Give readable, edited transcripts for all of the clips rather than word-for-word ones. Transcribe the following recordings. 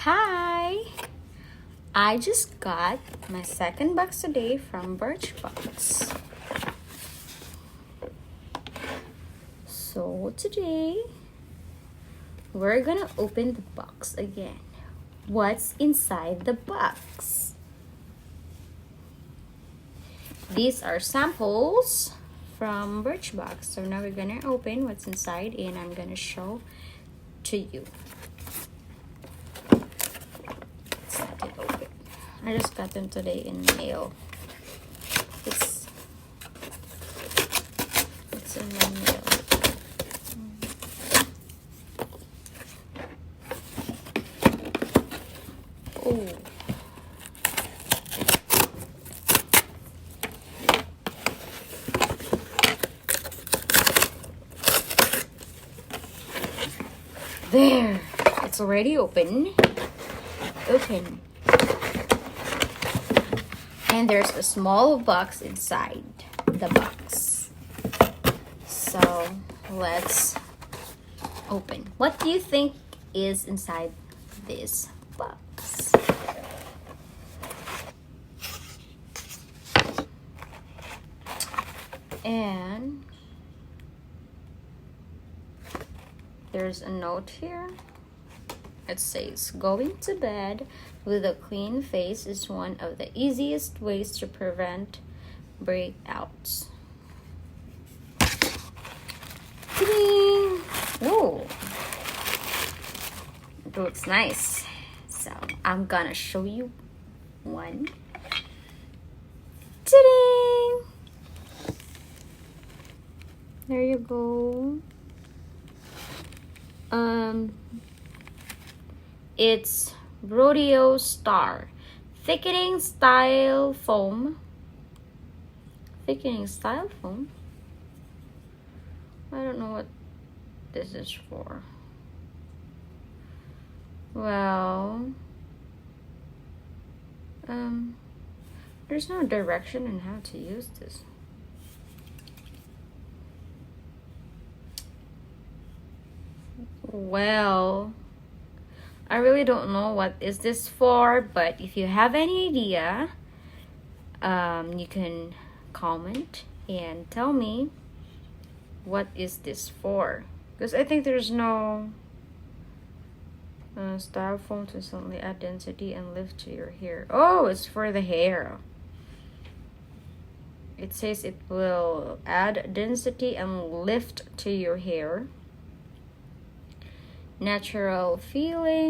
Hi! I just got my second box today from Birchbox. So today, we're gonna open the box again. What's inside the box? These are samples from Birchbox. So now we're gonna open what's inside and I'm gonna show to you. Let's let it open. I just got them today in mail. It's in my mail. Oh. There, it's already open. And there's a small box inside the box. So let's open. What do you think is inside this box? And there's a note here. It says, going to bed with a clean face is one of the easiest ways to prevent breakouts. Oh, it looks nice. So I'm gonna show you one. Ta-ding! There you go. It's Rodeo Star Thickening Style Foam. Thickening Style Foam? I don't know what this is for. Well, there's no direction on how to use this. Well, I really don't know what is this for, but if you have any idea, you can comment and tell me what is this for, because I think there's no style foam to instantly add density and lift to your hair. Oh, it's for the hair. It says it will add density and lift to your hair. Natural feeling.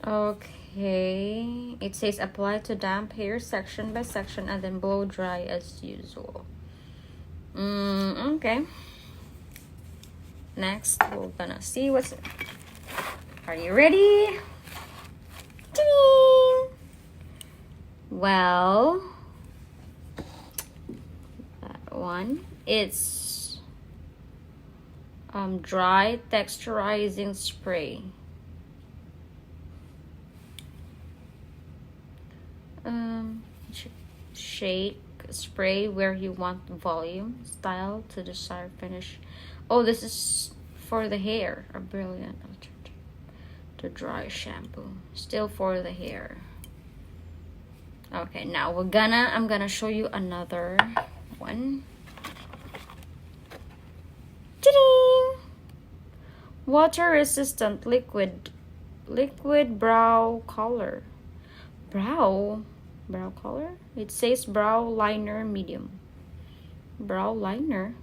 Okay, it says apply to damp hair section by section and then blow dry as usual. Okay. Next, we're gonna see what's it. Are you ready? Ding! Well, that one, it's dry texturizing spray. Shake spray where you want volume, style to desired finish. Oh, this is for the hair. A brilliant alternative to dry shampoo. Still for the hair. Okay, now I'm gonna show you another one. Ta-ding! Water resistant liquid brow color. Brow color? It says brow liner medium. Brow liner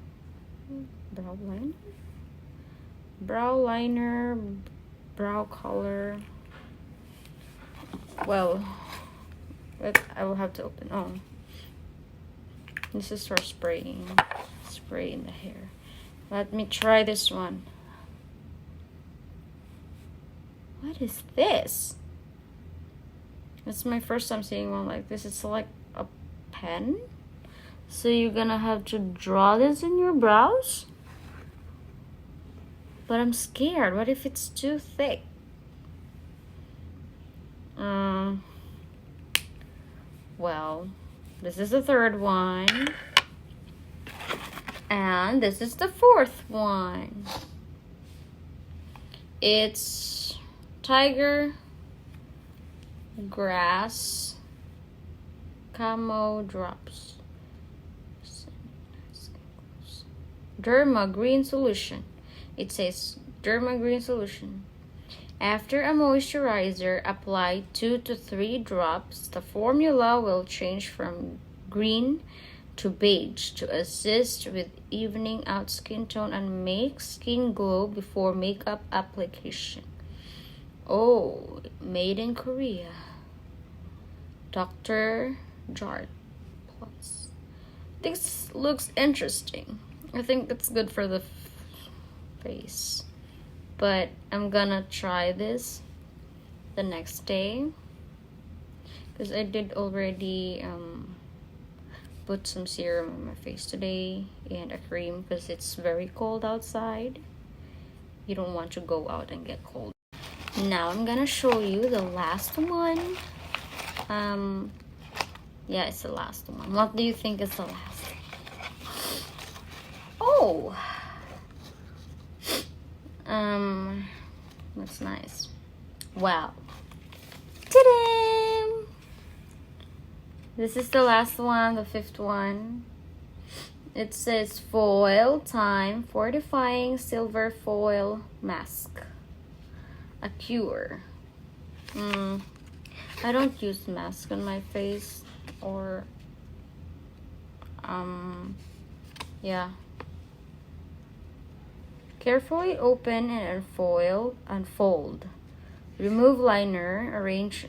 brow color. Well, I will have to open. Oh, this is for spraying in the hair. Let me try this one. What is this? It's my first time seeing one like this. It's like a pen. So you're gonna have to draw this in your brows? But I'm scared. What if it's too thick? Well, this is the third one. And this is the fourth one. It's Tiger Grass Camo Drops. Derma Green Solution. It says Derma Green Solution. After a moisturizer, apply 2 to 3 drops. The formula will change from green to beige to assist with evening out skin tone and make skin glow before makeup application. Oh, made in Korea. Dr. Jart Plus. This looks interesting. I think it's good for the face. But I'm gonna try this the next day. Because I did already put some serum on my face today and a cream because it's very cold outside. You don't want to go out and get cold. Now I'm gonna show you the last one. Yeah, it's the last one. What do you think is the last? Oh, that's nice. Wow. Ta-da! This is the last one, the 5th one. It says Foil Time Fortifying Silver Foil Mask. A cure. I don't use mask on my face or yeah. Carefully open and unfold. Remove liner, arrange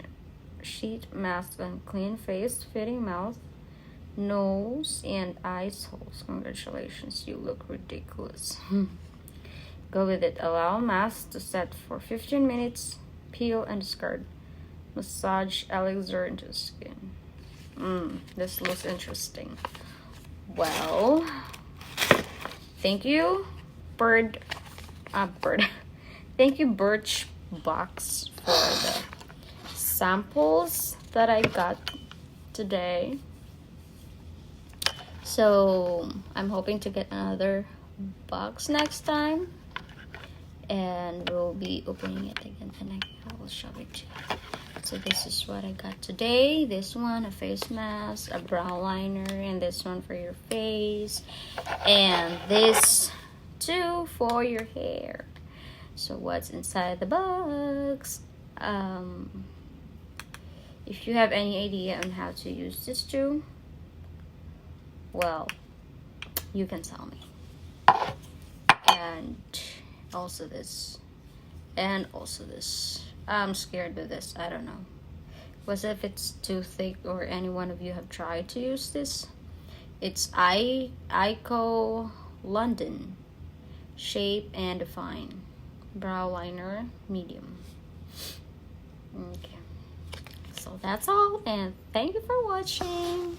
sheet mask on clean face, fitting mouth, nose, and eyes holes. Congratulations, you look ridiculous. Go with it. Allow mask to set for 15 minutes. Peel and discard. Massage elixir into the skin. This looks interesting. Well, thank you, Thank you, Birchbox, for the samples that I got today. So I'm hoping to get another box next time, and we'll be opening it again, and I will show it to you. So this is what I got today. This one, a face mask, a brow liner, and this one for your face, and this too for your hair. So what's inside the box? If you have any idea on how to use this too, well, you can tell me. And also this, and also this. I'm scared of this. I don't know. What if it's too thick, or any one of you have tried to use this? It's Ico London Shape and Define brow liner, medium. Okay, so that's all, and thank you for watching.